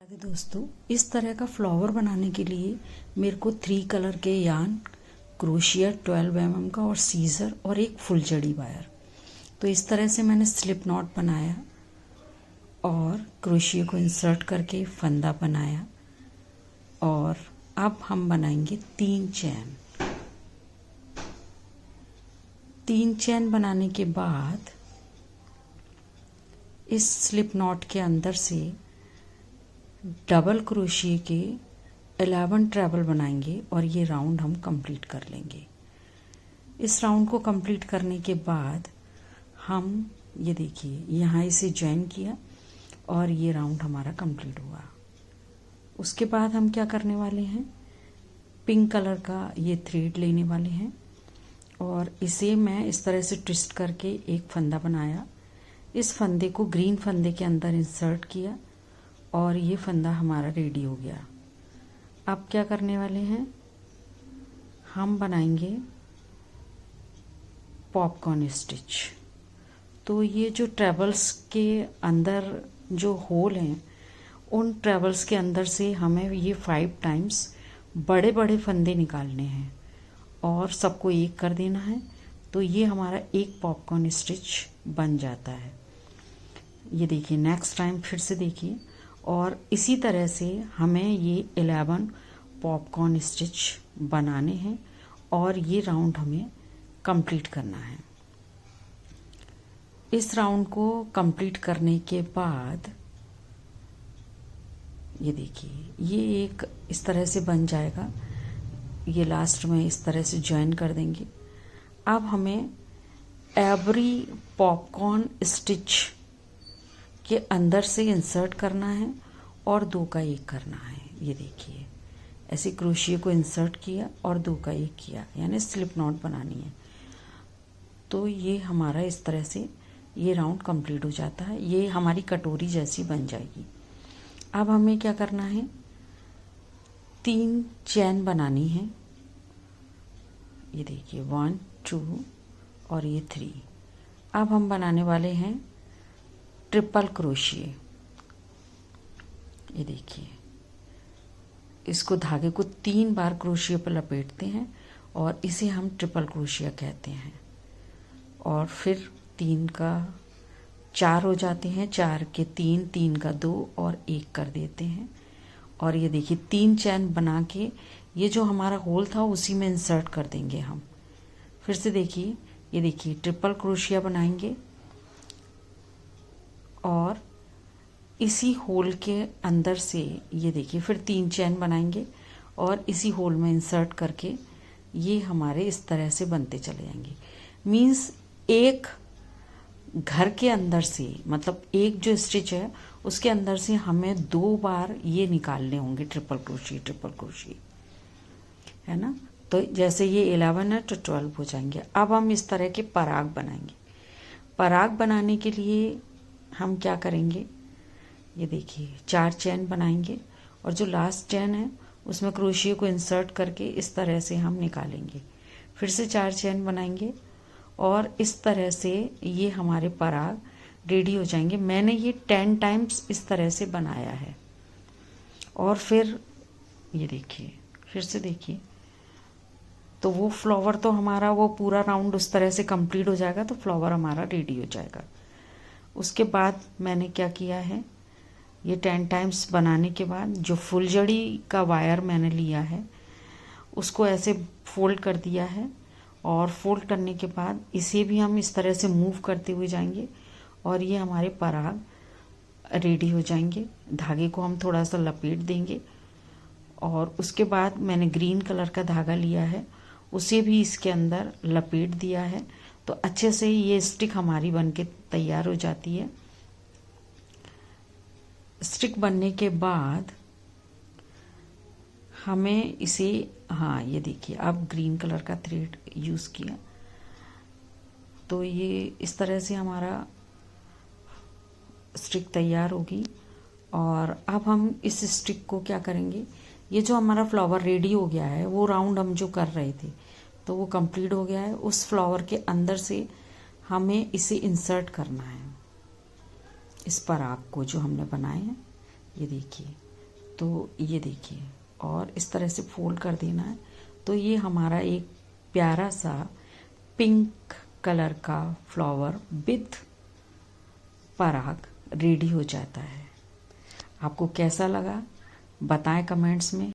राधे दोस्तों, इस तरह का फ्लावर बनाने के लिए मेरे को 3 कलर के यार्न, क्रोशिया 12 mm का और सीजर और एक फुलझड़ी वायर। तो इस तरह से मैंने स्लिप नॉट बनाया और क्रोशिया को इंसर्ट करके फंदा बनाया। और अब हम बनाएंगे 3 चैन। 3 चैन बनाने के बाद इस स्लिप नॉट के अंदर से डबल क्रोशिया के 11 ट्रेबल बनाएंगे और ये राउंड हम कंप्लीट कर लेंगे। इस राउंड को कंप्लीट करने के बाद हम ये देखिए यहाँ इसे जॉइन किया और ये राउंड हमारा कंप्लीट हुआ। उसके बाद हम क्या करने वाले हैं, पिंक कलर का ये थ्रेड लेने वाले हैं और इसे मैं इस तरह से ट्विस्ट करके एक फंदा बनाया। इस फंदे को ग्रीन फंदे के अंदर इंसर्ट किया और ये फंदा हमारा रेडी हो गया। अब क्या करने वाले हैं, हम बनाएंगे पॉपकॉर्न स्टिच। तो ये जो ट्रेबल्स के अंदर जो होल हैं, उन ट्रेबल्स के अंदर से हमें ये 5 टाइम्स बड़े बड़े फंदे निकालने हैं और सबको एक कर देना है। तो ये हमारा एक पॉपकॉर्न स्टिच बन जाता है। ये देखिए, नेक्स्ट टाइम फिर से देखिए और इसी तरह से हमें ये 11 पॉपकॉर्न स्टिच बनाने हैं और ये राउंड हमें कंप्लीट करना है। इस राउंड को कंप्लीट करने के बाद ये देखिए, ये एक इस तरह से बन जाएगा। ये लास्ट में इस तरह से जॉइन कर देंगे। अब हमें एवरी पॉपकॉर्न स्टिच के अंदर से इंसर्ट करना है और 2 का 1 करना है। ये देखिए, ऐसे क्रोशिया को इंसर्ट किया और 2 का 1 किया, यानी स्लिप नॉट बनानी है। तो ये हमारा इस तरह से ये राउंड कंप्लीट हो जाता है। ये हमारी कटोरी जैसी बन जाएगी। अब हमें क्या करना है, 3 चैन बनानी है। ये देखिए 1 2 और ये 3। अब हम बनाने वाले हैं ट्रिपल क्रोशिया। ये देखिए, इसको धागे को 3 बार क्रोशिया पर लपेटते हैं और इसे हम ट्रिपल क्रोशिया कहते हैं। और फिर 3 का 4 हो जाते हैं, 4 के 3, 3 का 2 और 1 कर देते हैं। और ये देखिए 3 चैन बना के ये जो हमारा होल था उसी में इंसर्ट कर देंगे हम। फिर से देखिए, ये देखिए ट्रिपल क्रोशिया बनाएंगे और इसी होल के अंदर से ये देखिए फिर 3 चैन बनाएंगे और इसी होल में इंसर्ट करके ये हमारे इस तरह से बनते चले जाएंगे। मीन्स एक घर के अंदर से, मतलब एक जो स्टिच है उसके अंदर से हमें 2 बार ये निकालने होंगे ट्रिपल क्रोशिया, है ना। तो जैसे ये 11 है तो 12 हो जाएंगे। अब हम इस तरह के पराग बनाएंगे। पराग बनाने के लिए हम क्या करेंगे, ये देखिए 4 चैन बनाएंगे और जो लास्ट चैन है उसमें क्रोशिया को इंसर्ट करके इस तरह से हम निकालेंगे। फिर से 4 चैन बनाएंगे और इस तरह से ये हमारे पराग रेडी हो जाएंगे। मैंने ये 10 टाइम्स इस तरह से बनाया है। और फिर ये देखिए, फिर से देखिए, तो वो फ्लावर तो हमारा वो पूरा राउंड उस तरह से कंप्लीट हो जाएगा। तो फ्लावर हमारा रेडी हो जाएगा। उसके बाद मैंने क्या किया है, ये 10 टाइम्स बनाने के बाद जो फुलझड़ी का वायर मैंने लिया है उसको ऐसे फोल्ड कर दिया है और फोल्ड करने के बाद इसे भी हम इस तरह से मूव करते हुए जाएंगे और ये हमारे पराग रेडी हो जाएंगे। धागे को हम थोड़ा सा लपेट देंगे और उसके बाद मैंने ग्रीन कलर का धागा लिया है, उसे भी इसके अंदर लपेट दिया है। तो अच्छे से ये स्टिक हमारी बनके तैयार हो जाती है। स्टिक बनने के बाद हमें इसे, हाँ ये देखिए, अब ग्रीन कलर का थ्रेड यूज़ किया तो ये इस तरह से हमारा स्टिक तैयार होगी। और अब हम इस स्टिक को क्या करेंगे, ये जो हमारा फ्लावर रेडी हो गया है, वो राउंड हम जो कर रहे थे तो वो कंप्लीट हो गया है। उस फ्लावर के अंदर से हमें इसे इंसर्ट करना है, इस पराग को जो हमने बनाए हैं। ये देखिए, तो ये देखिए, और इस तरह से फोल्ड कर देना है। तो ये हमारा एक प्यारा सा पिंक कलर का फ्लावर विथ पराग रेडी हो जाता है। आपको कैसा लगा बताएं कमेंट्स में।